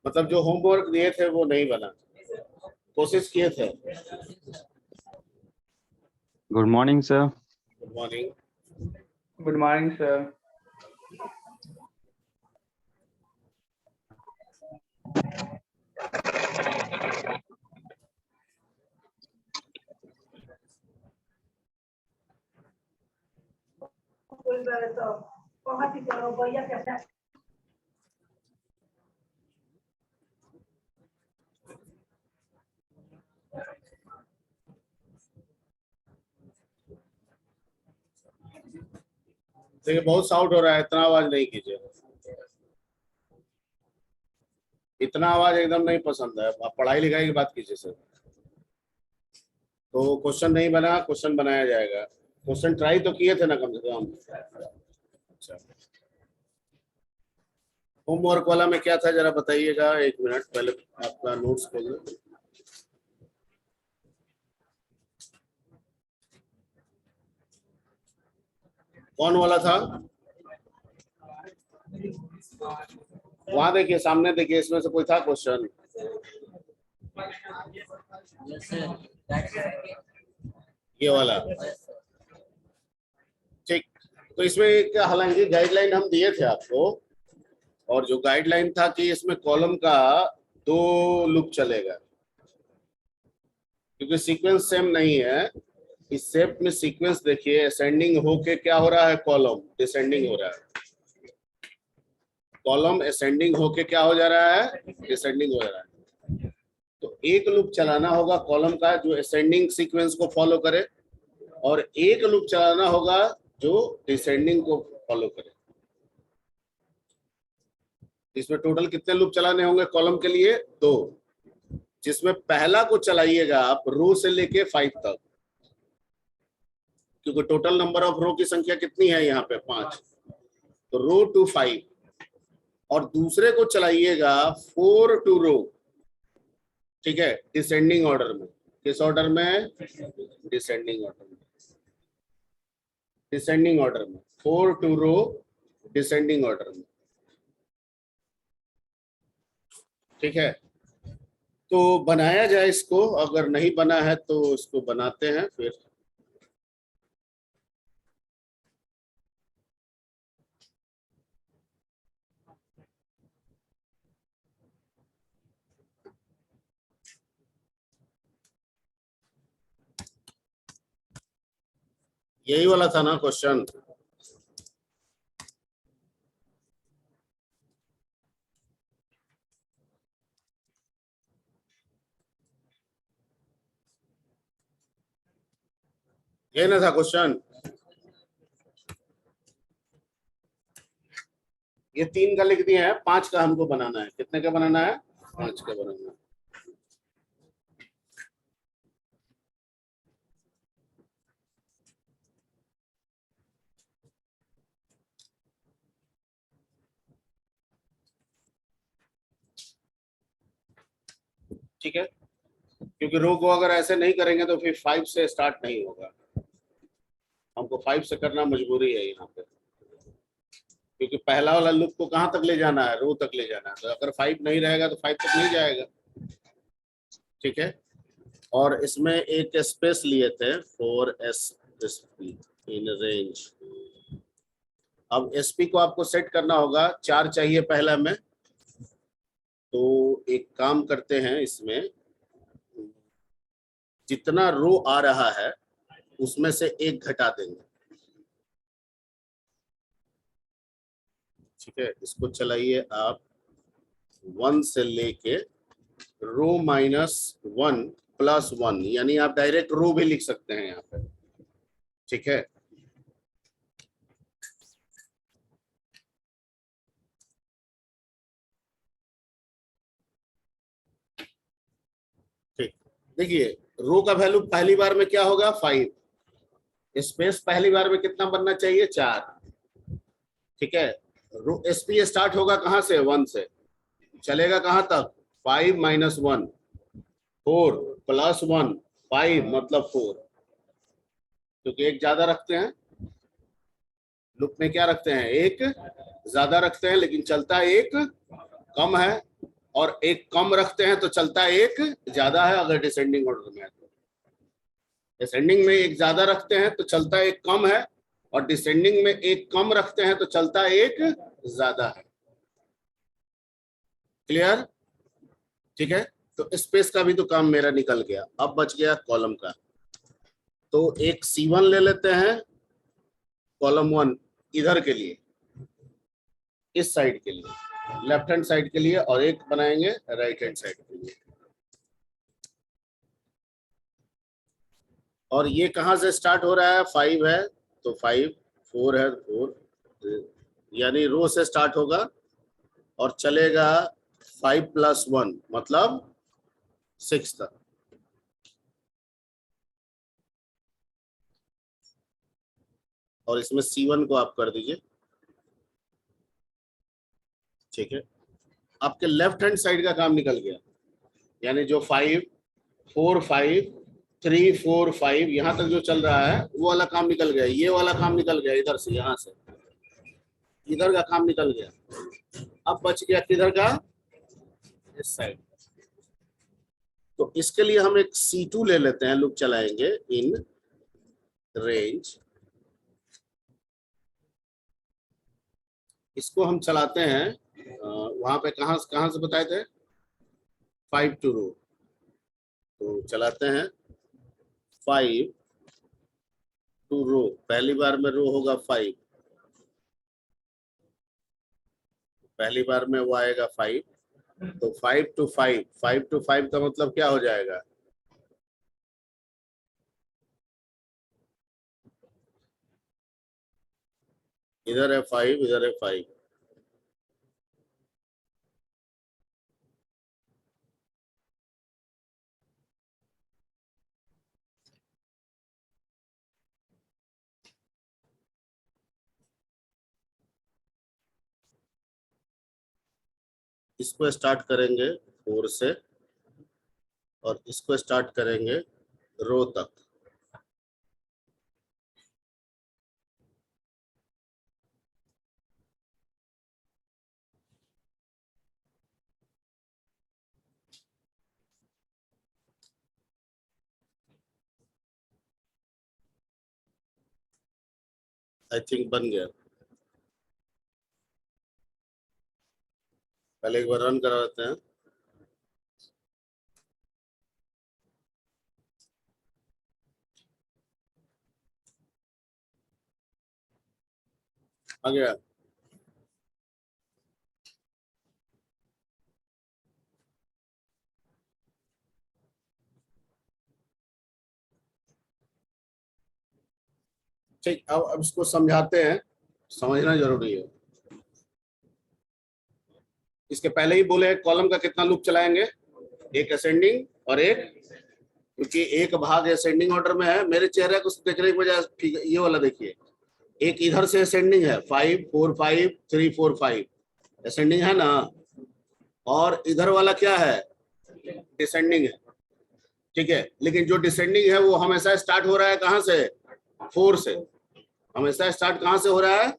मतलब जो होमवर्क दिए थे वो नहीं बना, कोशिश किए थे। Good morning sir. Good morning. Good morning sir. देखिए बहुत साउंड हो रहा है, इतना आवाज नहीं कीजिए, इतना आवाज एकदम नहीं पसंद है। आप पढ़ाई लिखाई की बात कीजिए सर। तो क्वेश्चन नहीं बना, क्वेश्चन बनाया जाएगा। क्वेश्चन ट्राई तो किए थे ना कम से कम। अच्छा, होमवर्क वाला में क्या था जरा बताइएगा, एक मिनट पहले आपका नोट्स खोल लो। कौन वाला था? वहां देखिए, सामने देखिए, इसमें से कोई था क्वेश्चन? ये वाला, ठीक। तो इसमें एक हालांकि गाइडलाइन हम दिए थे आपको, और जो गाइडलाइन था कि इसमें कॉलम का 2 लूप चलेगा, क्योंकि सीक्वेंस सेम नहीं है। इस शेप में सीक्वेंस देखिए, असेंडिंग होके क्या हो रहा है, कॉलम डिसेंडिंग हो रहा है। कॉलम असेंडिंग होके क्या हो जा रहा है, डिसेंडिंग हो जा रहा है। तो एक लूप चलाना होगा कॉलम का जो असेंडिंग सीक्वेंस को फॉलो करे, और एक लूप चलाना होगा जो डिसेंडिंग को फॉलो करे। इसमें टोटल कितने लूप चलाने होंगे कॉलम के लिए? 2, जिसमें पहला को चलाइएगा आप रो से लेके 5 तक, क्योंकि टोटल नंबर ऑफ रो की संख्या कितनी है यहाँ पे, 5। तो रो टू 5, और दूसरे को चलाइएगा 4 टू रो, ठीक है, डिसेंडिंग ऑर्डर में। किस ऑर्डर में? डिसेंडिंग ऑर्डर में। डिसेंडिंग ऑर्डर में 4 टू रो, डिसेंडिंग ऑर्डर में, ठीक है। तो बनाया जाए इसको, अगर नहीं बना है तो इसको बनाते हैं फिर। यही वाला था ना क्वेश्चन? ये ना था क्वेश्चन? ये 3 का लिख दिए हैं, 5 का हमको बनाना है। कितने का बनाना है? 5 का बनाना है। ठीक है, क्योंकि रो को अगर ऐसे नहीं करेंगे तो फिर 5 से स्टार्ट नहीं होगा। हमको 5 से करना मजबूरी है यहाँ पे, क्योंकि पहला वाला लूप को कहाँ तक ले जाना है, रो तक ले जाना है। तो अगर 5 नहीं रहेगा तो 5 तक नहीं जाएगा, ठीक है। और इसमें एक स्पेस लिए थे फॉर एसपी इन रेंज। अब एसपी को आपको सेट करना होगा, 4 चाहिए पहला में। तो एक काम करते हैं, इसमें जितना रो आ रहा है उसमें से 1 घटा देंगे, ठीक है। इसको चलाइए आप 1 से लेके रो -1 +1, यानी आप डायरेक्ट रो भी लिख सकते हैं यहाँ पे, ठीक है। ठीक, देखिए रो का वैल्यू पहली बार में क्या होगा, 5। स्पेस पहली बार में कितना बनना चाहिए, 4, ठीक है। रो एसपी स्टार्ट होगा कहां से, 1 से, चलेगा कहां तक, 5 - 1 4 +1 5 मतलब 4, क्योंकि एक ज्यादा रखते हैं लूप में। क्या रखते हैं, एक ज्यादा रखते हैं, लेकिन चलता एक कम है। और एक कम रखते हैं तो चलता एक ज्यादा है, अगर डिसेंडिंग ऑर्डर में है तो। डिसेंडिंग में एक ज्यादा रखते हैं तो चलता एक कम है, और डिसेंडिंग में एक कम रखते हैं तो चलता एक ज्यादा है। क्लियर? ठीक है, तो स्पेस का भी तो काम मेरा निकल गया। अब बच गया कॉलम का। तो एक C1 ले लेते हैं, कॉलम 1 इधर के लिए, इस साइड के लिए, लेफ्ट हैंड साइड के लिए, और एक बनाएंगे राइट हैंड साइड के लिए। और ये कहां से स्टार्ट हो रहा है? 5 है तो 5, 4 है 4, यानी रो से स्टार्ट होगा और चलेगा 5 + 1 मतलब 6 तक। और इसमें C1 को आप कर दीजिए। ठीक है, आपके लेफ्ट हैंड साइड का काम निकल गया, यानी जो 5 4 5 3 4 5 यहां तक जो चल रहा है वो वाला काम निकल गया। ये वाला काम निकल गया, इधर से, यहां से इधर का काम निकल गया। अब बच गया किधर का? इस साइड। तो इसके लिए हम एक C2 ले लेते हैं, लूप चलाएंगे इन रेंज। इसको हम चलाते हैं वहां पे, कहां से बताए थे? 5 to रो। तो चलाते हैं 5 to रो। पहली बार में रो होगा 5, पहली बार में वो आएगा 5। तो 5 to 5, 5 to 5 का मतलब क्या हो जाएगा? इधर है 5, इधर है 5। इसको स्टार्ट करेंगे 4 से, और इसको स्टार्ट करेंगे रो तक। आई थिंक बन गया। पहले एक बार रन करा देते हैं। आ गया। ठीक, अब इसको समझाते हैं, समझना जरूरी है। इसके पहले ही बोले कॉलम का कितना लूप चलाएंगे? एक असेंडिंग और एक, क्योंकि एक भाग असेंडिंग ऑर्डर में है। मेरे चेहरे को देखने की वजह, ठीक है, ये वाला देखिए, एक इधर से असेंडिंग है 5 4 5 3 4 5 असेंडिंग है ना, और इधर वाला क्या है? डिसेंडिंग है। ठीक है, लेकिन जो डिसेंडिंग है वो हमेशा स्टार्ट हो रहा है कहां से? 4 से। हमेशा स्टार्ट कहां से हो रहा है?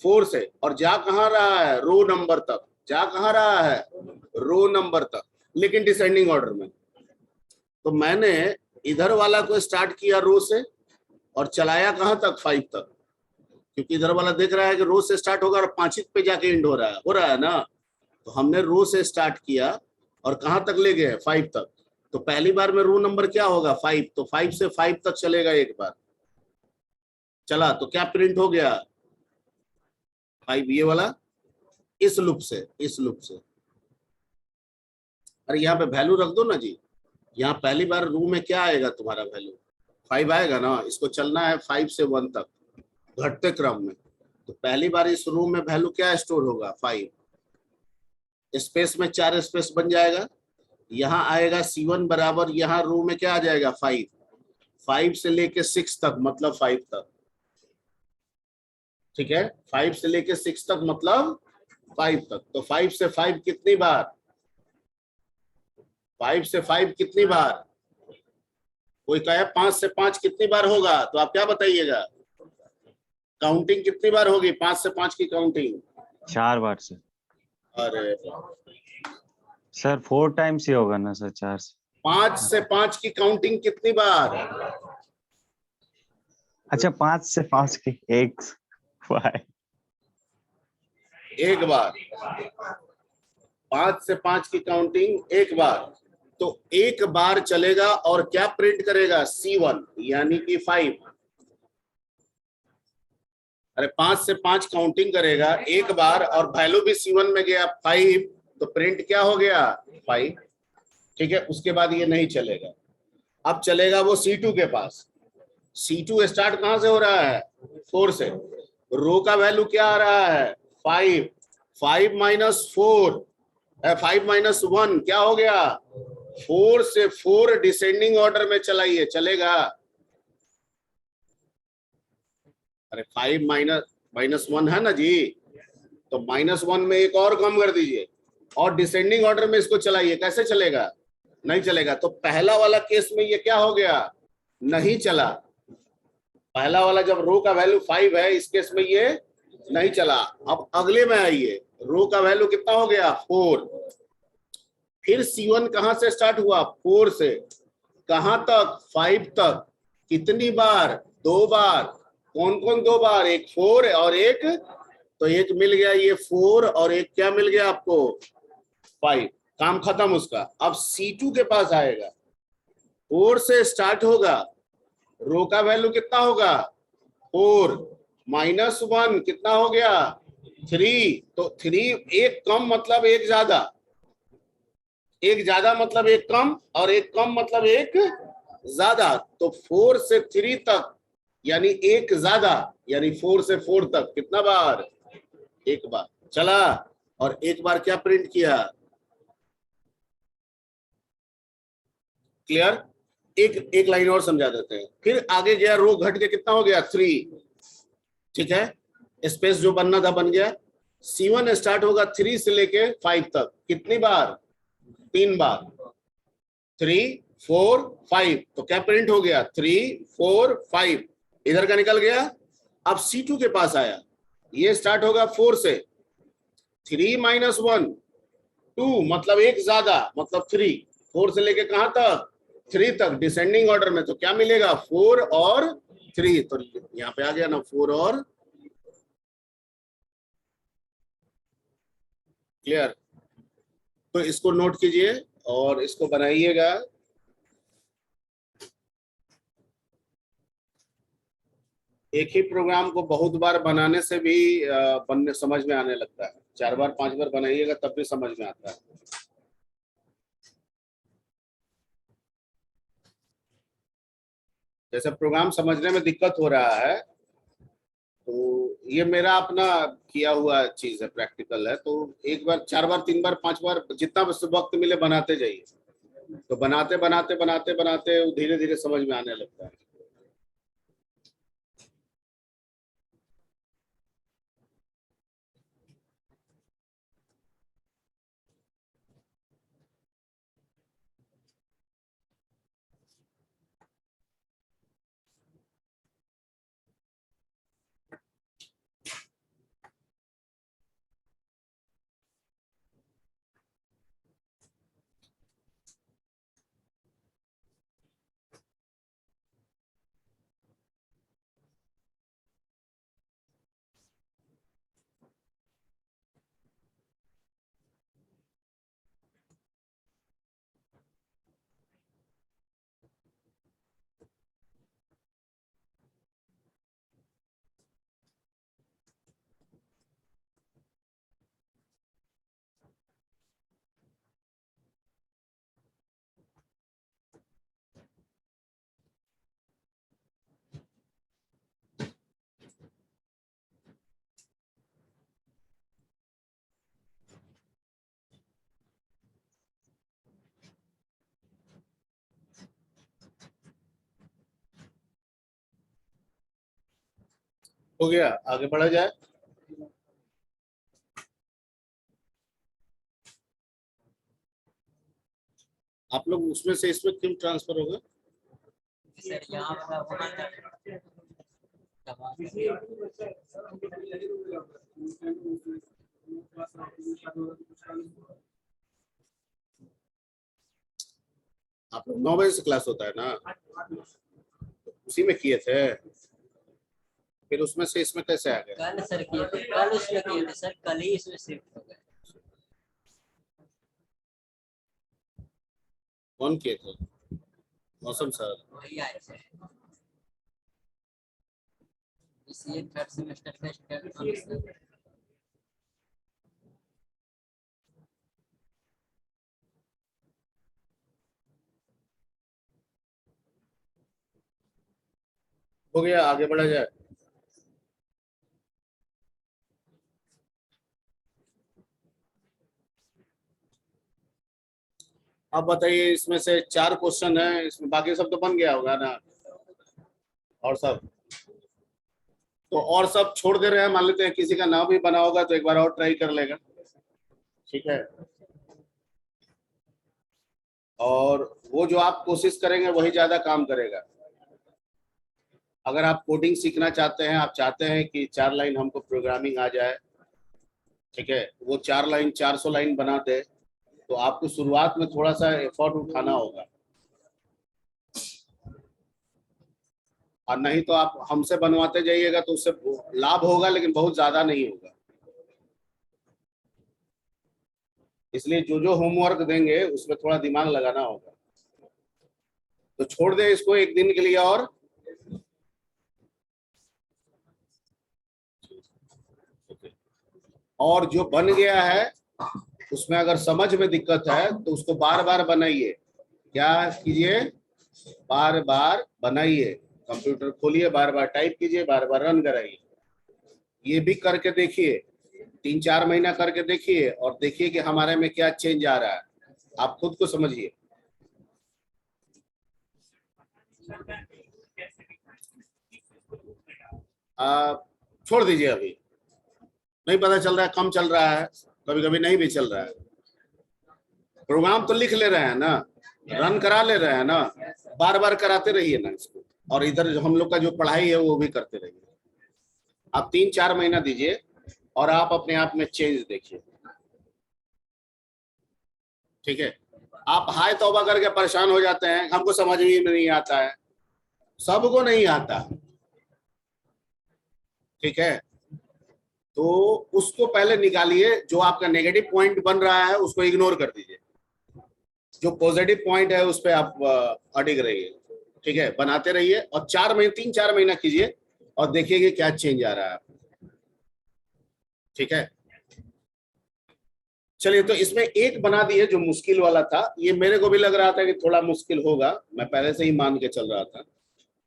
4 से। और जा कहां रहा है? रो नंबर तक। जा कहां रहा है? रो नंबर तक, लेकिन डिसेंडिंग ऑर्डर में। तो मैंने इधर वाला को स्टार्ट किया रो से और चलाया कहां तक? 5 तक, क्योंकि इधर वाला देख रहा है कि रो से स्टार्ट होगा और 5 पे जाके एंड हो रहा है ना। तो हमने रो से स्टार्ट किया और कहां तक ले गए? 5 तक। तो पहली बार में रो नंबर क्या होगा? 5। तो 5 से 5 तक चलेगा, एक बार चला तो क्या प्रिंट हो गया? 5, ये वाला, इस लूप से, इस लूप से। अरे यहाँ पे वैल्यू रख दो ना जी। यहाँ पहली बार रो में क्या आएगा तुम्हारा? वैल्यू 5 आएगा ना। इसको चलना है 5 से 1 तक घटते क्रम में। तो पहली बार इस रो में वैल्यू क्या स्टोर होगा? 5। स्पेस में 4 स्पेस बन जाएगा। यहाँ आएगा C1 बराबर, यहाँ रो में क्या आ जाएगा? 5। 5 से लेके 6 तक मतलब 5 तक। ठीक है, 5 से लेके 6 तक मतलब 5 तक। तो 5 से 5 कितनी बार? 5 से 5 कितनी बार? कोई कहे 5 से 5 कितनी बार होगा? तो आप क्या बताइएगा? काउंटिंग कितनी बार होगी? 5 से 5 की काउंटिंग 4 बार से। अरे सर 4 टाइम्स ही होगा ना सर, 4 से। 5 से 5 की काउंटिंग कितनी बार? अच्छा 5 से 5 की 1 5। एक बार। 5 से 5 की काउंटिंग एक बार, तो एक बार चलेगा और क्या प्रिंट करेगा? C1 यानी कि 5। अरे 5 से 5 काउंटिंग करेगा एक बार और वैल्यू भी C1 में गया 5, तो प्रिंट क्या हो गया? 5। ठीक है, उसके बाद ये नहीं चलेगा। अब चलेगा वो C2 के पास। C2 स्टार्ट कहां से हो रहा है? 4 से। रो का वैल्यू क्या आ रहा है? 5। 5 माइनस 4, 5 माइनस 1 क्या हो गया? 4 से 4 डिसेंडिंग ऑर्डर में चलाइए, चलेगा? अरे 5 माइनस 1 है ना जी, तो -1 में एक और कम कर दीजिए और डिसेंडिंग ऑर्डर में इसको चलाइए, कैसे चलेगा? नहीं चलेगा। तो पहला वाला केस में ये क्या हो गया? नहीं चला। पहला वाला जब रो का वैल्यू 5 है, इस केस में ये नहीं चला। अब अगले में आइए, रो का वैल्यू कितना हो गया? 4। फिर C1 कहां से स्टार्ट हुआ? 4 से। कहां तक? 5 तक। कितनी बार? 2 बार। कौन कौन 2 बार? एक 4 और एक, तो एक मिल गया ये 4 और एक क्या मिल गया आपको? 5। काम खत्म उसका। अब C2 के पास आएगा, 4 से स्टार्ट होगा, रो का वैल्यू कितना होगा? 4 माइनस 1 कितना हो गया? 3। तो 3, एक कम मतलब एक ज्यादा, एक ज्यादा मतलब एक कम, और एक कम मतलब एक ज्यादा। तो 4 से 3 तक यानी एक ज्यादा, यानी 4 से 4 तक कितना बार? एक बार चला। और एक बार क्या प्रिंट किया? क्लियर? एक एक लाइन और समझा देते हैं, फिर आगे गया, रो घट के कितना हो गया? 3। ठीक है, स्पेस जो बनना था बन गया। C1 स्टार्ट होगा 3 से लेके 5 तक, कितनी बार? 3 बार। 3 4 5, तो क्या प्रिंट हो गया? 3 4 5, इधर का निकल गया। अब C2 के पास आया, ये स्टार्ट होगा 4 से। 3 माइनस 1 2, मतलब एक ज्यादा, मतलब 3। 4 से लेके कहां तक? 3 तक, डिसेंडिंग ऑर्डर में। तो क्या मिलेगा? 4 और 3। तो यहाँ पे आ गया ना 4 और। क्लियर? तो इसको नोट कीजिए और इसको बनाइएगा। एक ही प्रोग्राम को बहुत बार बनाने से भी बनने समझ में आने लगता है। 4 बार 5 बार बनाइएगा तब भी समझ में आता है। जैसे प्रोग्राम समझने में दिक्कत हो रहा है, तो ये मेरा अपना किया हुआ चीज है, प्रैक्टिकल है। तो एक बार 4 बार 3 बार 5 बार जितना वक्त मिले बनाते जाइए, तो बनाते बनाते बनाते बनाते धीरे धीरे समझ में आने लगता है। हो गया, आगे बढ़ा जाए। आप लोग उसमें से इसमें क्यों ट्रांसफर होगा? आप लोग 9 बजे से क्लास होता है ना, उसी में किए थे, फिर उसमें से इसमें कैसे आ गए? कल सर किए थे, कल उसमें किए थे सर, कल ही इसमें शिफ्ट हो गए। कौन किए थे? मौसम सर। वही आए सर, इसी थर्ड सेमेस्टर का स्टार्ट। हो गया, आगे बढ़ा जाए। अब बताइए, इसमें से 4 क्वेश्चन है, इसमें बाकी सब तो बन गया होगा ना, और सब तो और सब छोड़ दे रहे हैं। मान लेते हैं किसी का नाम भी बना होगा तो एक बार और ट्राई कर लेगा, ठीक है। और वो जो आप कोशिश करेंगे वही ज्यादा काम करेगा। अगर आप कोडिंग सीखना चाहते हैं, आप चाहते हैं कि 4 लाइन हमको प्रोग्रामिंग आ जाए, ठीक है, वो 4 लाइन 400 लाइन बना दे, तो आपको शुरुआत में थोड़ा सा एफर्ट उठाना होगा, और नहीं तो आप हमसे बनवाते जाइएगा तो उससे लाभ होगा लेकिन बहुत ज्यादा नहीं होगा। इसलिए जो जो होमवर्क देंगे उसमें थोड़ा दिमाग लगाना होगा। तो छोड़ दे इसको एक दिन के लिए, और जो बन गया है उसमें अगर समझ में दिक्कत है तो उसको बार बार बनाइए। क्या कीजिए? बार बार बनाइए, कंप्यूटर खोलिए, बार बार टाइप कीजिए, बार बार रन कराइए। ये भी करके देखिए, 3-4 महीना करके देखिए और देखिए कि हमारे में क्या चेंज आ रहा है, आप खुद को समझिए। आप छोड़ दीजिए, अभी नहीं पता चल रहा है, कम चल रहा है, कभी कभी नहीं भी चल रहा है। प्रोग्राम तो लिख ले रहे हैं ना, रन करा ले रहे हैं ना, बार बार कराते रहिए ना इसको, और इधर जो हम लोग का जो पढ़ाई है वो भी करते रहिए। आप 3-4 महीना दीजिए और आप अपने आप में चेंज देखिए, ठीक है। आप हाय तौबा करके परेशान हो जाते हैं, हमको समझ में नहीं आता है, सबको नहीं आता, ठीक है। तो उसको पहले निकालिए, जो आपका नेगेटिव पॉइंट बन रहा है उसको इग्नोर कर दीजिए, जो पॉजिटिव पॉइंट है उस पर आप अडिग रहिए, ठीक है। बनाते रहिए और 3-4 महीना कीजिए और देखिए कि क्या चेंज आ रहा है, ठीक है। चलिए, तो इसमें एक बना दिए जो मुश्किल वाला था। ये मेरे को भी लग रहा था कि थोड़ा मुश्किल होगा, मैं पहले से ही मान के चल रहा था,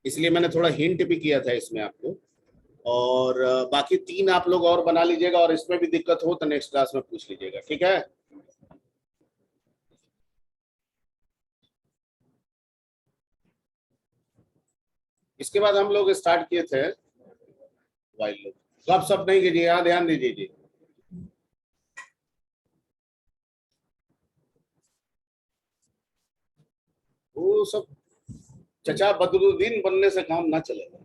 इसलिए मैंने थोड़ा हिंट भी किया था इसमें आपको। और बाकी 3 आप लोग और बना लीजिएगा, और इसमें भी दिक्कत हो तो नेक्स्ट क्लास में पूछ लीजिएगा, ठीक है। इसके बाद हम लोग स्टार्ट किए थे वाइल लूप। गप सप नहीं कीजिए, यहाँ ध्यान दीजिए जी। वो सब चचा बदरुद्दीन बनने से काम ना चलेगा,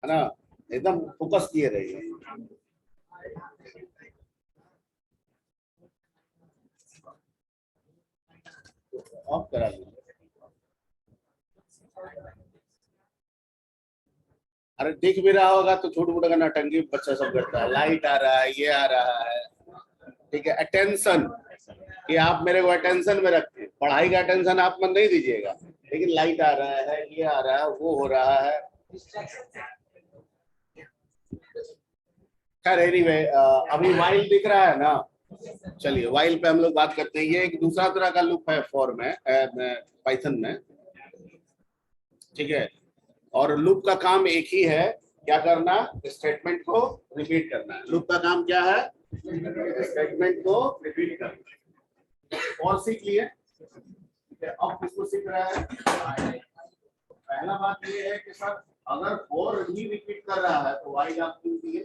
है ना, एकदम फोकस किए रहिए। ऑफ करा दीजिए। अरे दिख भी रहा होगा तो छोट मोटा का नटंगी बच्चा सब करता है, लाइट आ रहा है, ये आ रहा है, ठीक है। अटेंशन, कि आप मेरे को अटेंशन में रखते हैं, पढ़ाई का अटेंशन आप मन नहीं दीजिएगा, लेकिन लाइट आ रहा है, ये आ रहा है, वो हो रहा है। खैर एनीवे, अभी वाइल दिख रहा है ना, चलिए वाइल पे हम लोग बात करते हैं। ये एक दूसरा तरह का लूप है फॉर में, पाइथन में, ठीक है। और लूप का काम एक ही है, क्या करना? स्टेटमेंट को रिपीट करना। लूप का काम क्या है? स्टेटमेंट को रिपीट करना। और सीख लिए, अब किसको सीख रहा है? पहला बात ये है कि सर अगर और ही रिपीट कर रहा है तो वाइल आप क्यों दिए,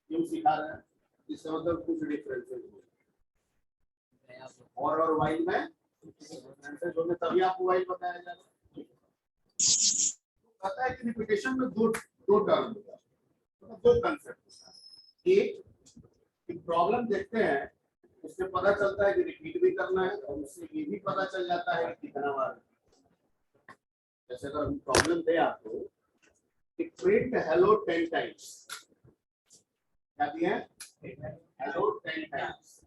क्यों सिखा रहे हैं? इससे मतलब कुछ डिफरेंसेस और वाइल में डिफरेंसेस होंगे, तभी आपको वाइल बताया जाएगा। पता है कि रिपीटेशन में दो टर्म होता है, दो कंसेप्ट होता है। एक प्रॉब्लम देखते हैं, उसके उससे पता चलता है कि रिपीट भी करना है और उससे ये भी पता चल जाता है कि कितना बार। जैसे अगर हम प्रॉब्लम दे आपको कि प्रिंट हेलो 10 टाइम्स, क्या दिया है? हेलो 10 टाइम्स,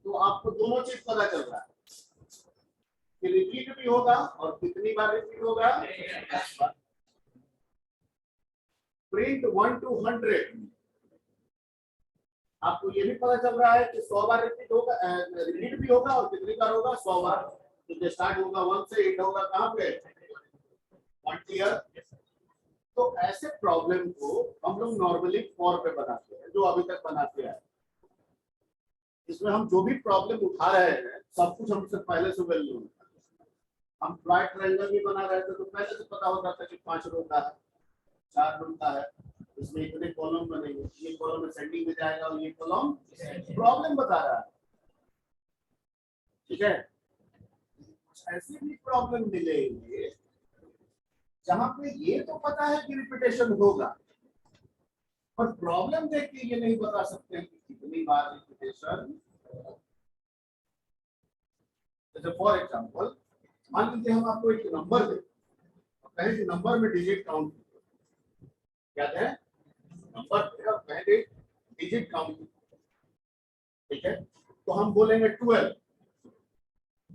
तो आपको दोनों चीज पता चल रहा है कि रिपीट भी होगा और कितनी बार रिपीट होगा। प्रिंट 1 to 100, आपको ये भी पता चल रहा है कि 100 बार रिपीट होगा, रिपीट भी होगा और कितनी बार होगा, 100 बार। तो स्टार्ट होगा 1 से, एंड होगा कहां पे, 1 तो ऐसे प्रॉब्लम को हम लोग नॉर्मली 4 पे बनाते हैं, जो अभी तक बनाते हैं। इसमें हम जो भी प्रॉब्लम उठा रहे हैं सब कुछ हमसे पहले से वैल्यू होता है। हम राइट ट्रायंगल भी बना रहे थे तो पहले से पता होता था कि 5 रो का है, 4 रो का है, इसमें इतने कॉलम बनेंगे, ये कॉलम असेंडिंग में जाएगा और ये कॉलम प्रॉब्लम बता रहा है। ठीक है, ऐसे भी प्रॉब्लम मिलेंगे जहां पे ये तो पता है कि रिपीटेशन होगा, पर प्रॉब्लम देख के ये नहीं बता सकते हैं कि कितनी बार रिपीटेशन। जैसे फॉर एग्जांपल मान लीजिए हम आपको एक नंबर दे और कहें कि नंबर में डिजिट काउंट, क्या है नंबर और कहेंगे डिजिट काउंट, ठीक है, तो हम बोलेंगे 12,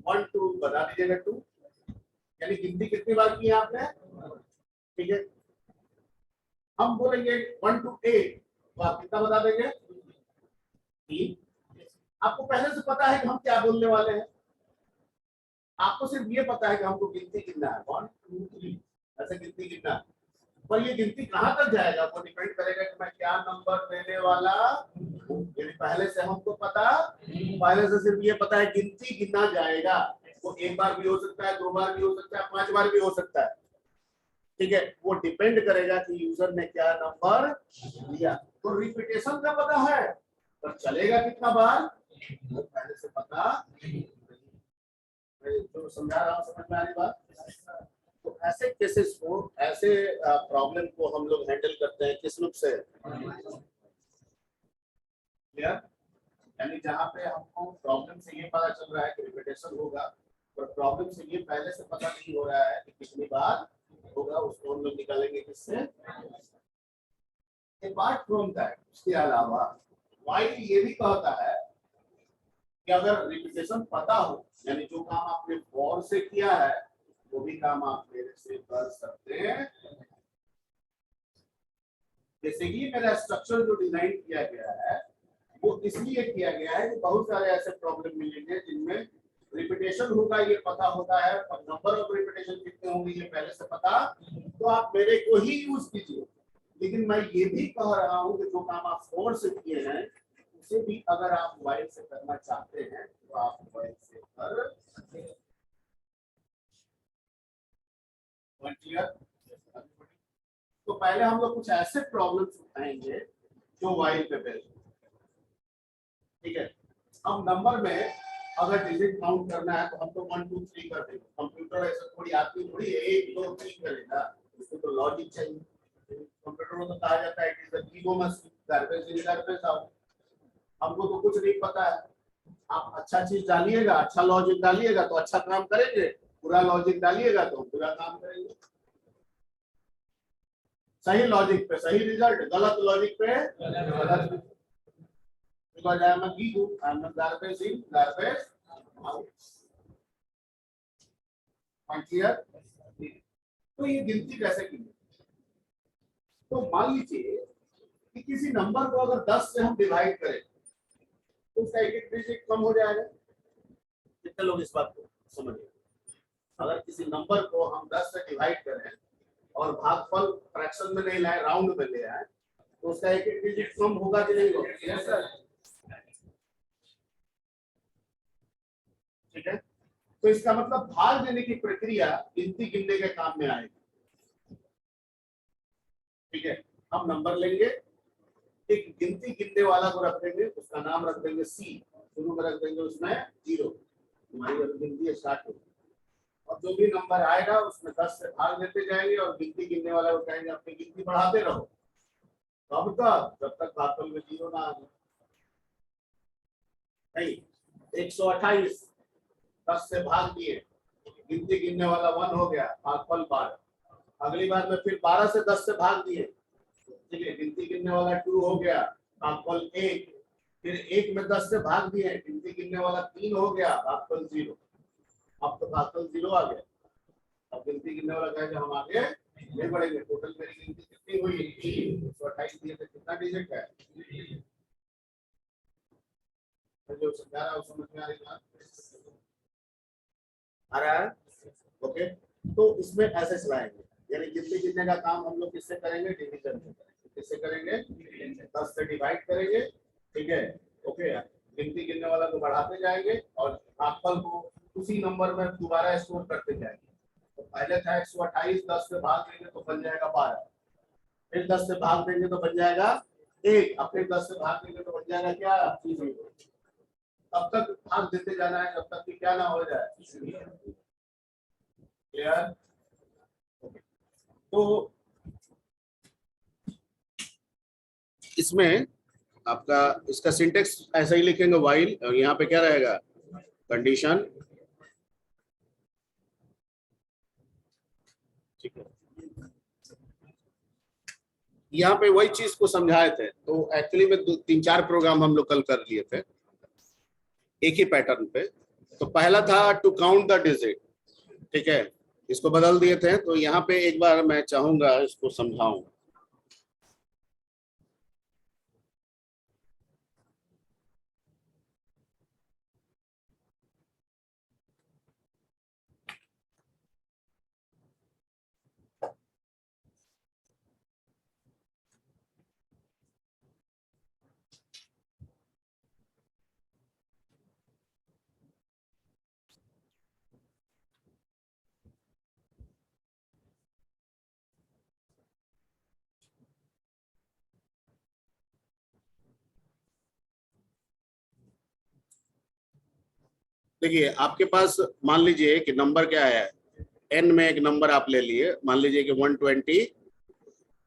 1 2 बता दीजिएगा 2, यानी गिनती कितनी बार की है आपने, ठीक है। हम बोलेंगे 1 to 8, तो आप कितना बता देंगे, 3। आपको पहले से पता है कि हम क्या बोलने वाले हैं, आपको सिर्फ ये पता है कि हमको गिनती गिनना है 1 2 3, ऐसे गिनती गिनना है, पर ये गिनती कहां तक जाएगा वो डिपेंड करेगा कि मैं क्या नंबर देने वाला हूं। यदि पहले से हमको पता, पहले से सिर्फ ये पता है गिनती गिनना जाएगा, वो 1 बार भी हो सकता है, 2 बार भी हो सकता है, 5 बार भी हो सकता है, ठीक है। वो डिपेंड करेगा कि यूजर ने क्या नंबर दिया। तो रिपीटेशन का पता है पर चलेगा कितना बार वो पहले से पता नहीं। जो समझा रहा हूं समझ में आ रही बात। तो ऐसे केसेस को, ऐसे प्रॉब्लम को हम लोग हैंडल करते हैं किस रूप से, क्लियर, यानी जहां पे हमको प्रॉब्लम से ये पता चल रहा है कि रिपीटेशन होगा, पर प्रॉब्लम से ये पहले से पता नहीं हो रहा है कि कितनी बार होगा, उसको हम लोग निकालेंगे किससे। अपार्ट फ्रॉम दैट, उसके अलावा वाइल ये भी कहता है कि अगर रिपीटेशन पता हो, यानी जो काम आपने फॉर से किया है वो भी काम आप मेरे से कर सकते हैं। जैसे कि मेरा स्ट्रक्चर जो डिजाइन किया गया है वो इसलिए किया गया है कि बहुत सारे ऐसे प्रॉब्लम मिलेंगे जिनमें रिपीटेशन होगा ये पता होता है, पर नंबर ऑफ रिपीटेशन कितने होंगे ये पहले से पता, तो आप मेरे को ही यूज कीजिए। लेकिन मैं ये भी कह रहा हूं कि जो काम आप फॉर से किए हैं उसे भी अगर आप वाइल से करना चाहते हैं तो आप वाइल से कर सकते हैं। तो पहले हम लोग कुछ ऐसे प्रॉब्लम्स उठाएंगे जो वाइल पे बेस्ड, ठीक है। हम नंबर में अगर डिजिट काउंट करना है तो हम तो 1 2 3 कर देंगे। कंप्यूटर ऐसा थोड़ी आदमी थोड़ी 1 2 3 करेगा, उसको तो लॉजिक चाहिए। कंप्यूटर में तो कहा जाता है it is the ego must garbage in garbage out. हमको तो कुछ नहीं पता है, आप अच्छा चीज डालिएगा, अच्छा लॉजिक डालिएगा तो अच्छा काम करेंगे, बुरा लॉजिक डालिएगा तो बुरा काम करेंगे। सही लॉजिक पे सही रिजल्ट, गलत लॉजिक पे गलत result. Because I am a ego, I am a garbage in, garbage out. Clear? तो ये गिनती कैसे की? तो मान लीजिए कि किसी नंबर को अगर 10 से हम डिवाइड करें तो उसका एक डिजिट कम हो जाएगा। कितने लोग इस बात को समझिए? अगर किसी नंबर को हम 10 से डिवाइड करें और भागफल फ्रैक्शन में नहीं लाए, राउंड में ले आए, तो उसका एक डिजिट कम होगा कि नहीं होगा? यस सर, ठीक है। तो इसका मतलब भाग देने की प्रक्रिया गिनती गिनने के काम में आएगी, ठीक है। हम नंबर लेंगे, एक गिनती गिनने वाला को रख देंगे, उसका नाम रख देंगे सी, शुरू में रख देंगे उसमें 0, हमारी गिनती स्टार्ट होगी। और जो भी नंबर आएगा उसमें 10 से भाग देते जाएंगे और गिनती गिनने वाला को कहेंगे अपनी गिनती बढ़ाते रहो, कब तक, जब तक भागफल में 0 ना आ जाए। नहीं 128 10 से भाग दिए, गिनती गिनने वाला 1 हो गया, भागफल 12। अगली बार में फिर 12 से 10 से भाग दिए, ठीक है, गिनती गिनने वाला 2 हो गया, भागफल 1। फिर 1 में 10 से भाग दिए, गिनती गिनने वाला 3 हो गया, भागफल 0। अब तो भागफल 0 आ गया। अब गिनती गिनने वाला कहेगा हम आगे नहीं बढ़ेंगे। टोटल मेरी गिनती कितनी हुई? 128 दिए थे, कितना डिजिट है? जो समझा रहा हूं समझ में आ रही बात? आ रहा है? ओके, तो इसमें ऐसे चलाएंगे, यानी गिनती गिनने का काम हम लोग किससे करेंगे? डिवीजन से करेंगे। किससे करेंगे? 10 से डिवाइड करेंगे, ठीक है, ओके। गिनती गिनने वाला को बढ़ाते जाएंगे और भागफल को उसी नंबर में दोबारा स्टोर करते जाएंगे। तो पहले था 128, 10 से भाग देंगे तो बन जाएगा 12, फिर 10 से भाग देंगे तो बन जाएगा 1, अब फिर 10 से भाग देंगे तो बन जाएगा क्या? 0। तब तक भाग देते जाना है जब तक कि क्या ना हो जाए। क्लियर? तो इसमें आपका इसका सिंटेक्स ऐसा ही लिखेंगे, व्हाइल, और यहाँ पे क्या रहेगा? कंडीशन, ठीक है। यहाँ पे वही चीज को समझाए थे, तो एक्चुअली में 3-4 प्रोग्राम हम लोग कल कर लिए थे एक ही पैटर्न पे। तो पहला था टू काउंट द डिजिट, ठीक है, इसको बदल दिए थे। तो यहाँ पे एक बार मैं चाहूंगा इसको समझाऊं। देखिए आपके पास मान लीजिए कि नंबर क्या है, n में एक नंबर आप ले लिए, मान लीजिए कि 120,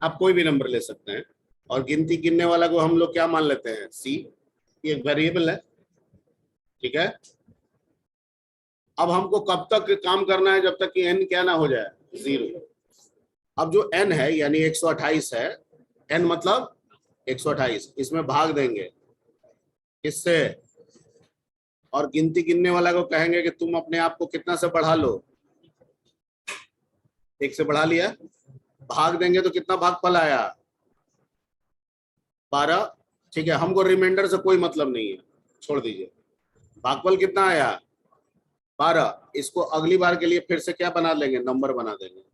आप कोई भी नंबर ले सकते हैं, और गिनती गिनने वाला को हम लोग क्या मान लेते हैं? c, ये वेरिएबल है, ठीक है। अब हमको कब तक काम करना है? जब तक कि n क्या ना हो जाए? 0। अब जो n है यानी 128 है, n मतलब 128, इसमें भाग देंगे किससे? और गिनती गिनने वाला को कहेंगे कि तुम अपने आप को कितना से बढ़ा लो? 1 से बढ़ा लिया, भाग देंगे तो कितना भागफल आया? 12, ठीक है। हमको रिमाइंडर से कोई मतलब नहीं है, छोड़ दीजिए। भागफल कितना आया? 12। इसको अगली बार के लिए फिर से क्या बना लेंगे? नंबर बना देंगे।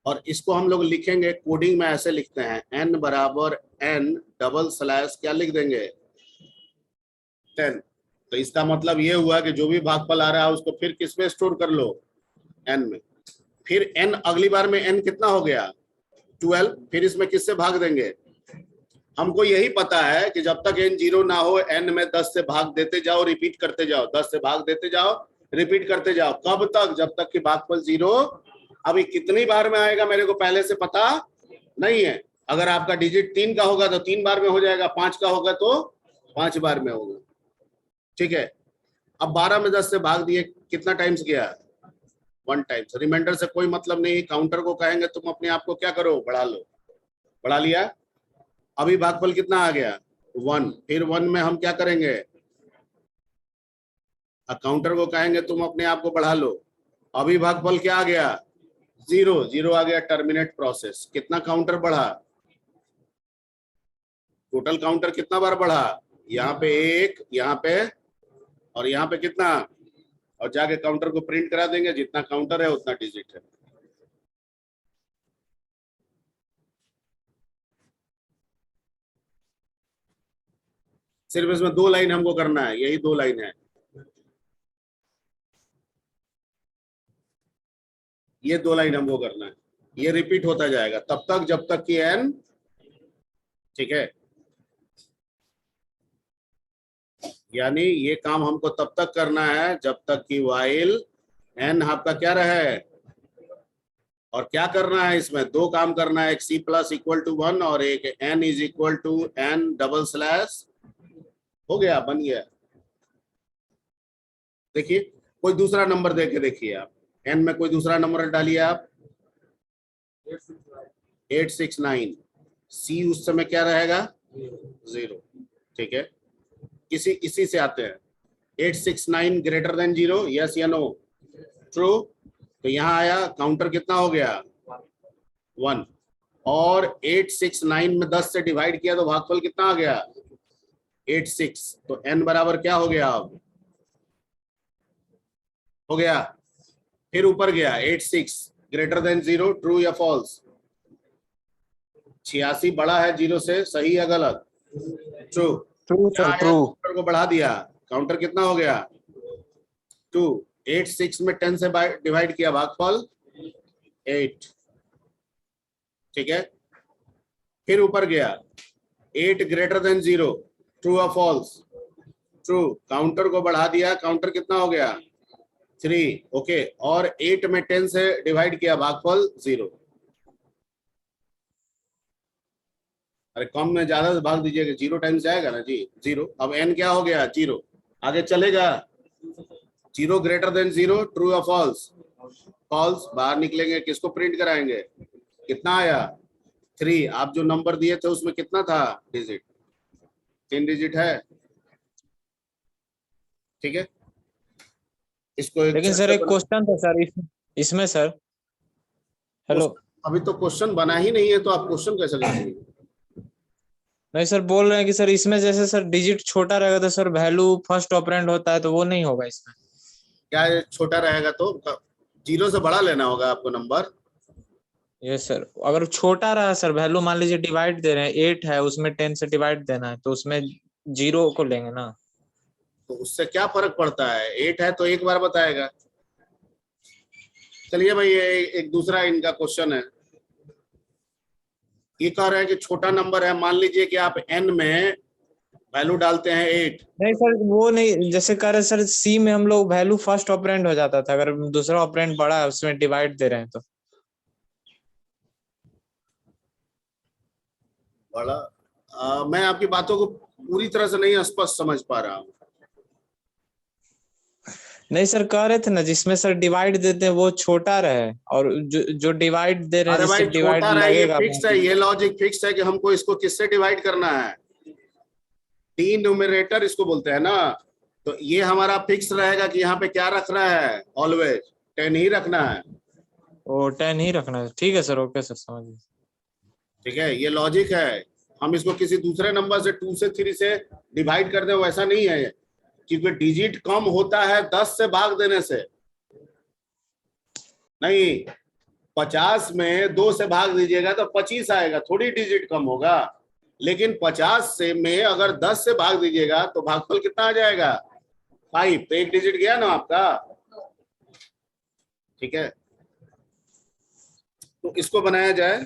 और इसको हम लोग लिखेंगे, कोडिंग में ऐसे लिखते हैं, n बराबर n डबल स्लैश क्या लिख देंगे? 10। तो इसका मतलब ये हुआ कि जो भी भागफल आ रहा है उसको फिर किस में स्टोर कर लो? n में। फिर n अगली बार में n कितना हो गया? 12। फिर इसमें किससे भाग देंगे? हमको यही पता है कि जब तक n 0 ना हो, n में 10 से भाग देते जाओ, रिपीट करते जाओ, 10 से भाग देते जाओ, रिपीट करते जाओ। कब तक? जब तक कि भागफल 0। अभी कितनी बार में आएगा मेरे को पहले से पता नहीं है। अगर आपका डिजिट 3 का होगा तो 3 बार में हो जाएगा, 5 का होगा तो 5 बार में होगा, ठीक है। अब 12 में 10 से भाग दिए, कितना टाइम्स गया? 1 टाइम्स। रिमाइंडर से कोई मतलब नहीं, काउंटर को कहेंगे तुम अपने आप को क्या करो? बढ़ा लो, बढ़ा लिया। अभी भागफल कितना आ गया? 1। फिर 1 में हम क्या करेंगे? काउंटर को कहेंगे तुम अपने आप को बढ़ा लो। अभी भागफल क्या आ गया? 0। 0 आ गया, टर्मिनेट प्रोसेस। कितना काउंटर बढ़ा? टोटल काउंटर कितना बार बढ़ा? यहाँ पे 1, यहाँ पे, और यहाँ पे कितना? और जाके काउंटर को प्रिंट करा देंगे, जितना काउंटर है उतना डिजिट है। सिर्फ इसमें 2 लाइन हमको करना है, यही 2 लाइन है। ये 2 लाइन हमको करना है, ये रिपीट होता जाएगा तब तक जब तक कि n, ठीक है। यानी ये काम हमको तब तक करना है जब तक कि while n आपका क्या रहे। और क्या करना है? इसमें 2 काम करना है, एक c प्लस इक्वल टू 1 और एक n is equal to n double slash हो गया, बन गया। देखिए कोई दूसरा नंबर दे के देखिए आप, एन में कोई दूसरा नंबर डालिए आप। 869। सी उस समय क्या रहेगा? 0। ठीक है, इसी से आते हैं। 869 ग्रेटर देन 0, यस या नो? ट्रू। तो यहाँ आया, काउंटर कितना हो गया? 1। और 869 में 10 से डिवाइड किया तो भागफल कितना आ गया? 86। तो n बराबर क्या हो गया? अब हो गया। फिर ऊपर गया, 86 ग्रेटर देन 0, ट्रू या फॉल्स? 86 बड़ा है 0 से, सही या गलत? ट्रू। ट्रू क्या सर, आया? ट्रू। काउंटर को बढ़ा दिया, काउंटर कितना हो गया? 2। 86 में 10 से डिवाइड किया, भागफल 8। ठीक है, फिर ऊपर गया, 8 ग्रेटर देन 0, ट्रू या फॉल्स? ट्रू। काउंटर को बढ़ा दिया, काउंटर कितना हो गया? 3। ओके, और 8 में 10 से डिवाइड किया, भागफल 0। अरे कम में ज्यादा से भाग दीजिएगा, 0 टाइम्स जाएगा ना जी, 0। अब n क्या हो गया? 0। आगे चलेगा, 0 ग्रेटर देन 0, ट्रू या फॉल्स? फॉल्स। बाहर निकलेंगे, किसको प्रिंट कराएंगे? कितना आया? 3। आप जो नंबर दिए थे उसमें कितना था डिजिट? 3 डिजिट है। ठीक है, इसको एक लेकिन सर चैप्टर एक बना। क्वेश्चन था सर इसमें सर। हेलो। अभी तो क्वेश्चन बना ही नहीं है, तो आप क्वेश्चन कैसे करेंगे? नहीं सर, बोल रहे हैं कि सर इसमें जैसे सर डिजिट छोटा रहेगा तो सर वैल्यू फर्स्ट ऑपरेंड होता है, तो वो नहीं होगा इसमें। क्या है, छोटा रहेगा तो 0 से बड़ा लेना होगा आपको नंबर। यस सर, अगर छोटा रहा सर वैल्यू, मान लीजिए डिवाइड दे रहे हैं 8 है, उसमें 10 से डिवाइड देना है, तो उसमें 0 को लेंगे ना। तो उससे क्या फर्क पड़ता है? 8 है तो एक बार बताएगा। चलिए भाई, ये एक दूसरा इनका क्वेश्चन है। ये कह रहे हैं कि छोटा नंबर है, मान लीजिए कि आप n में वैल्यू डालते हैं 8। नहीं सर, वो नहीं, जैसे कह रहे सर सी में हम लोग वैल्यू फर्स्ट ऑपरेंड हो जाता था, अगर दूसरा ऑपरेंड बड़ा है उसमें डिवाइड दे रहे हैं तो। बड़ा मैं आपकी बातों को पूरी तरह से नहीं स्पष्ट समझ पा रहा हूँ। नहीं सर, कह रहे थे ना जिसमें सर डिवाइड देते हैं वो छोटा रहे, और जो डिवाइड दे रहे हैं अरे जिससे भाई डिवाइड छोटा रहे, ये लगेगा। फिक्स है, ये लॉजिक फिक्स है कि हमको इसको किससे डिवाइड करना है? डी न्यूमरेटर इसको बोलते हैं ना। तो ये हमारा फिक्स रहेगा कि यहाँ पे क्या रखना है? ऑलवेज 10 ही रखना है। वो 10 ही रखना है, ठीक है सर, ओके सर, समझ गए। ठीक है, ये लॉजिक है। हम इसको किसी दूसरे नंबर से 2 से 3 से डिवाइड कर दें, वैसा नहीं है, क्योंकि डिजिट कम होता है 10 से भाग देने से। नहीं, 50 में 2 से भाग दीजिएगा तो 25 आएगा, थोड़ी डिजिट कम होगा। लेकिन 50 से में अगर 10 से भाग दीजिएगा तो भागफल कितना आ जाएगा? 5। तो एक डिजिट गया ना आपका। ठीक है, तो इसको बनाया जाए।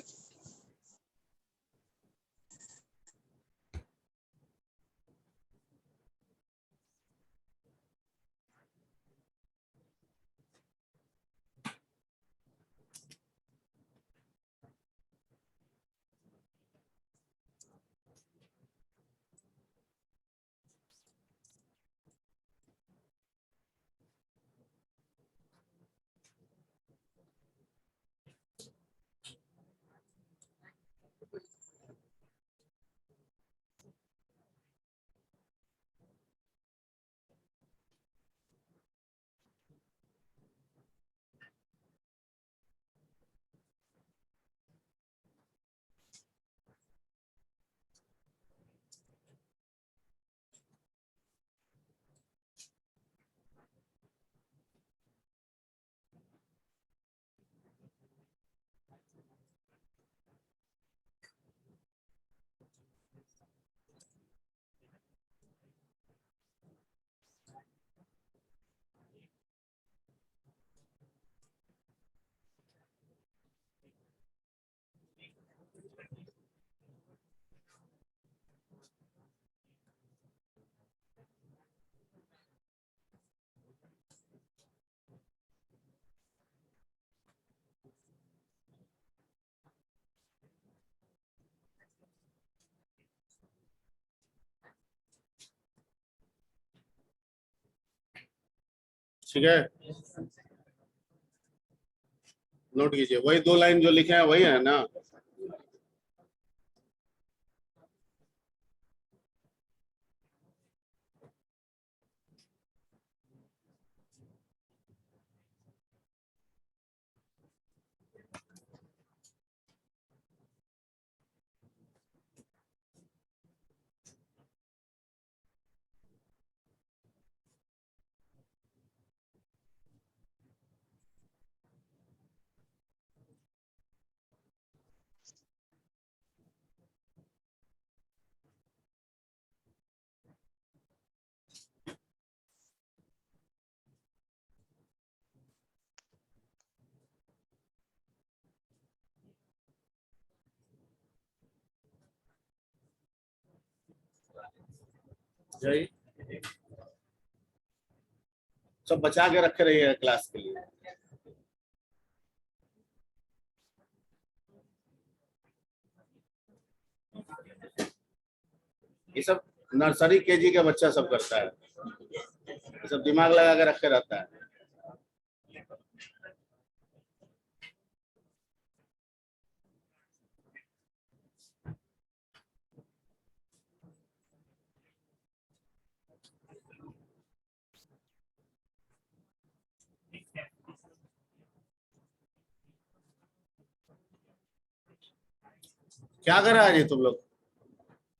ठीक है, नोट कीजिए, वही 2 लाइन जो लिखे हैं वही है ना। जय, सब बचा के रखे रहिए क्लास के लिए। ये सब नर्सरी केजी का बच्चा सब करता है, ये सब दिमाग लगा के रखे रहता है। क्या कर रहा है ये तुम लोग,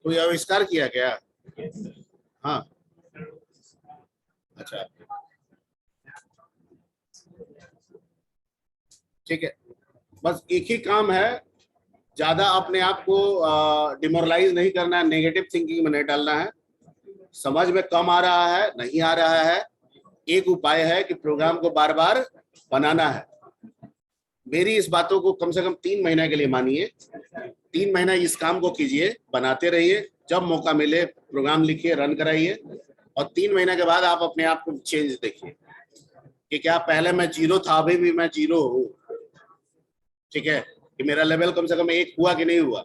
कोई आविष्कार किया क्या? हाँ, अच्छा, ठीक है, बस एक ही काम है, ज्यादा अपने आप को डिमोरलाइज नहीं करना है, नेगेटिव थिंकिंग में नहीं डालना है। समझ में कम आ रहा है, नहीं आ रहा है, एक उपाय है कि प्रोग्राम को बार बार बनाना है। मेरी इस बातों को कम से कम 3 महीने के लिए मानिए, 3 महीना इस काम को कीजिए, बनाते रहिए, जब मौका मिले प्रोग्राम लिखिए, रन कराइए, और 3 महीने के बाद आप अपने आप को चेंज देखिए कि क्या पहले मैं 0 था, अभी भी मैं 0 हूँ। ठीक है, कि मेरा लेवल कम से कम 1 हुआ कि नहीं हुआ।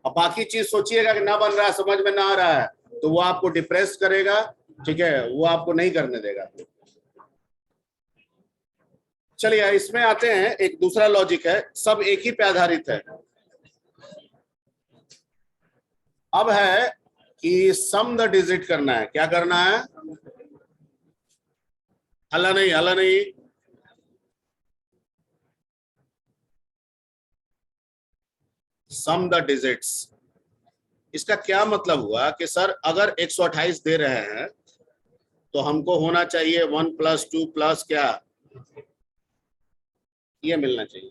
अब बाकी चीज सोचिएगा कि ना बन रहा है, समझ में ना आ रहा है, तो वो आपको डिप्रेस करेगा। ठीक है, वो आपको नहीं करने देगा। चलिए इसमें आते हैं, एक दूसरा लॉजिक है, सब एक ही पे आधारित है। अब है कि सम द डिजिट करना है, क्या करना है? हल्ला नहीं, हल्ला नहीं, सम द डिजिट्स। इसका क्या मतलब हुआ कि सर अगर 128 दे रहे हैं तो हमको होना चाहिए 1 + 2 प्लस क्या, ये मिलना चाहिए।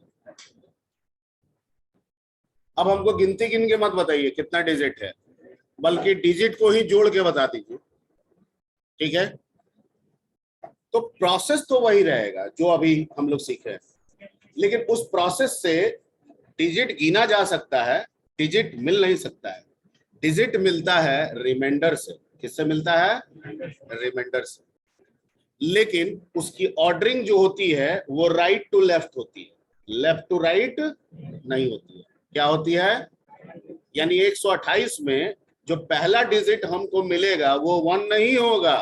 अब हमको गिनती गिन के मत बताइए कितना डिजिट है, बल्कि डिजिट को ही जोड़ के बता दीजिए। ठीक है, तो प्रोसेस तो वही रहेगा जो अभी हम लोग सीखे हैं, लेकिन उस प्रोसेस से डिजिट गिना जा सकता है, डिजिट मिल नहीं सकता है। डिजिट मिलता है रिमाइंडर से। किससे मिलता है? रिमाइंडर से। लेकिन उसकी ऑर्डरिंग जो होती है वो राइट टू लेफ्ट होती है, लेफ्ट टू राइट नहीं होती है। क्या होती है? यानी 128 में जो पहला डिजिट हमको मिलेगा वो 1 नहीं होगा,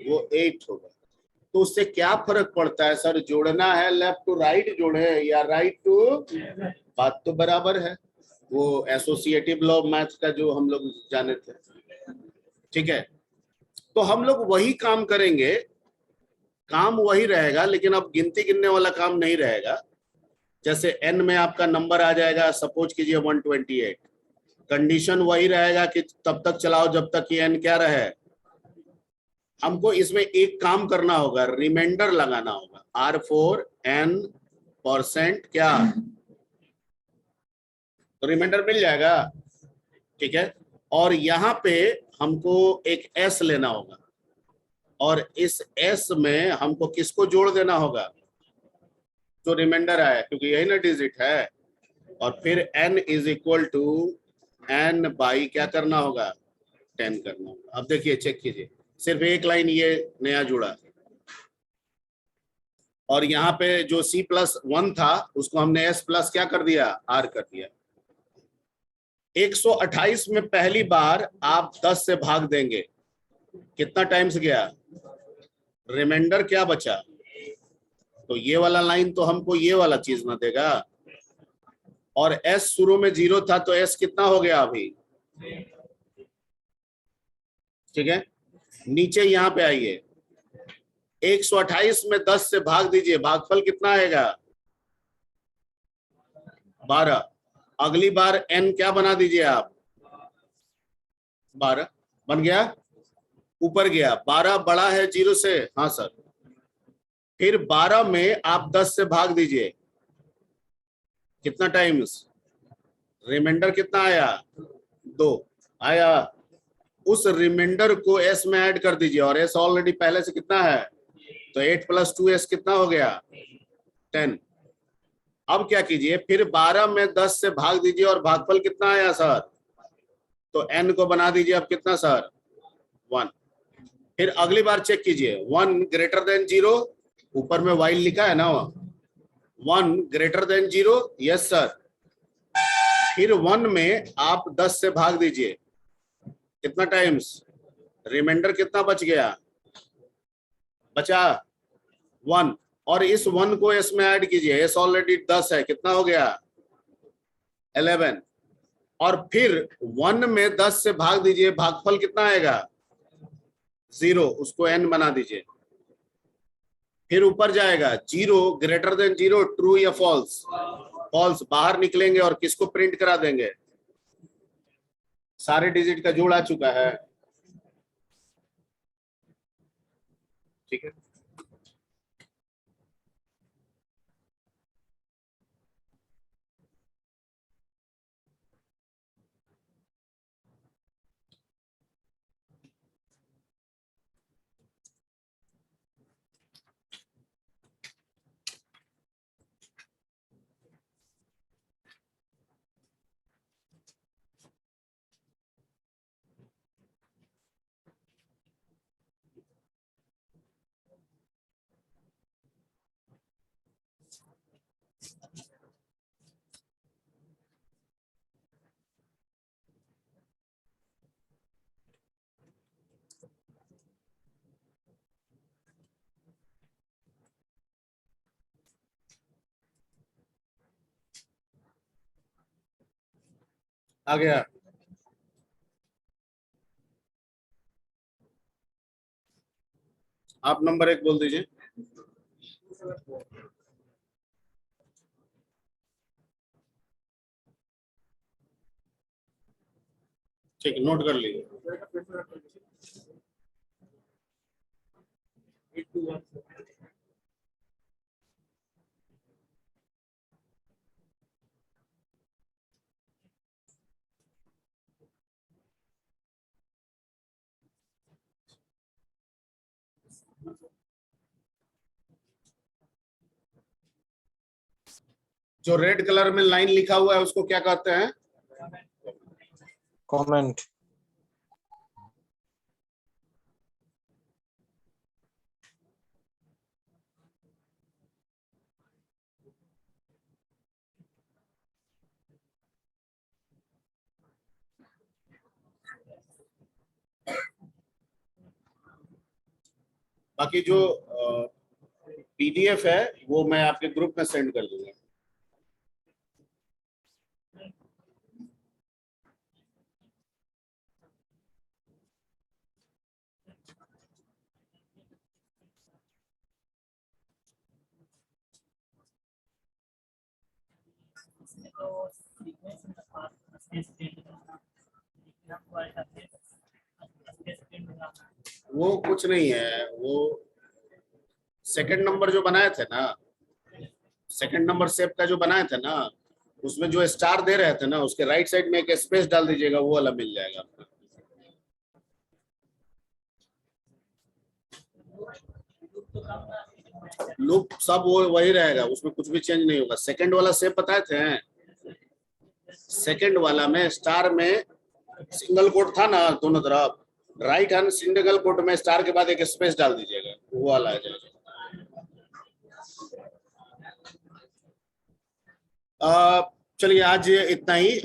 वो 8 होगा। तो उससे क्या फर्क पड़ता है सर, जोड़ना है लेफ्ट टू राइट जोड़े या राइट टू, बात तो बराबर है। वो एसोसिएटिव लॉ ऑफ मैथ्स का जो हम लोग जाने थे। ठीक है, तो हम लोग वही काम करेंगे, काम वही रहेगा, लेकिन अब गिनती गिनने वाला काम नहीं रहेगा। जैसे n में आपका नंबर आ जाएगा, सपोज कीजिए 128, कंडीशन वही रहेगा कि तब तक चलाओ जब तक कि n क्या रहे। हमको इसमें एक काम करना होगा, रिमाइंडर लगाना होगा, R4n% क्या, तो रिमाइंडर मिल जाएगा। ठीक है, और यहाँ पे हमको एक s लेना होगा, और इस s में हमको किसको जोड़ देना होगा? जो रिमाइंडर आया, क्योंकि यही ना डिजिट है। और फिर n = n बाई क्या करना होगा? 10 करना होगा। अब देखिए, चेक कीजिए, सिर्फ एक लाइन ये नया जुड़ा, और यहाँ पे जो C+1 था उसको हमने S+ क्या कर दिया? R कर दिया। 128 में पहली बार आप 10 से भाग देंगे, कितना टाइम्स गया? रिमाइंडर क्या बचा? तो ये वाला लाइन तो हमको ये वाला चीज ना देगा, और s शुरू में 0 था तो s कितना हो गया अभी? ठीक है, नीचे यहाँ पे आइए, 128 में 10 से भाग दीजिए, भागफल कितना आएगा? 12। अगली बार n क्या बना दीजिए आप? 12 बन गया, ऊपर गया, 12 बड़ा है 0 से, हाँ सर। फिर 12 में आप 10 से भाग दीजिए, कितना टाइम्स? रिमाइंडर कितना आया? 2 आया। उस रिमाइंडर को s में ऐड कर दीजिए, और s ऑलरेडी पहले से कितना है? तो 8 + 2s कितना हो गया? 10। अब क्या कीजिए, फिर 12 में 10 से भाग दीजिए, और भागफल कितना आया सर? तो n को बना दीजिए अब कितना सर? 1। फिर अगली बार चेक कीजिए, 1 ग्रेटर देन 0, ऊपर में while लिखा है ना, 1 ग्रेटर देन 0, यस सर। फिर 1 में आप 10 से भाग दीजिए, कितना टाइम्स? रिमाइंडर कितना बच गया? बचा 1, और इस 1 को s में ऐड कीजिए, s ऑलरेडी 10 है, कितना हो गया? 11। और फिर 1 में 10 से भाग दीजिए, भागफल कितना आएगा? 0, उसको n बना दीजिए। फिर ऊपर जाएगा, 0 ग्रेटर देन 0, ट्रू या फॉल्स? फॉल्स। बाहर निकलेंगे और किसको प्रिंट करा देंगे? सारे डिजिट का जोड़ आ चुका है, ठीक है। आ गया। आप नंबर 1 बोल दीजिए। ठीक, नोट कर लीजिए। जो रेड कलर में लाइन लिखा हुआ है उसको क्या कहते हैं? कमेंट। बाकी जो पीडीएफ है वो मैं आपके ग्रुप में सेंड कर दूंगा। वो कुछ नहीं है, वो सेकंड नंबर जो बनाए थे ना, सेकंड नंबर शेप का जो बनाए थे ना, उसमें जो स्टार दे रहे थे ना, उसके राइट साइड में एक स्पेस डाल दीजिएगा, वो वाला मिल जाएगा आपको। लूप सब वो वही रहेगा, उसमें कुछ भी चेंज नहीं होगा। सेकंड वाला शेप बताए थे, सेकंड वाला में स्टार में सिंगल कोट था ना दोनों तरफ, राइट हैंड सिंगल कोट में स्टार के बाद एक स्पेस डाल दीजिएगा, वो वाला आ जाएगा। चलिए आज इतना ही।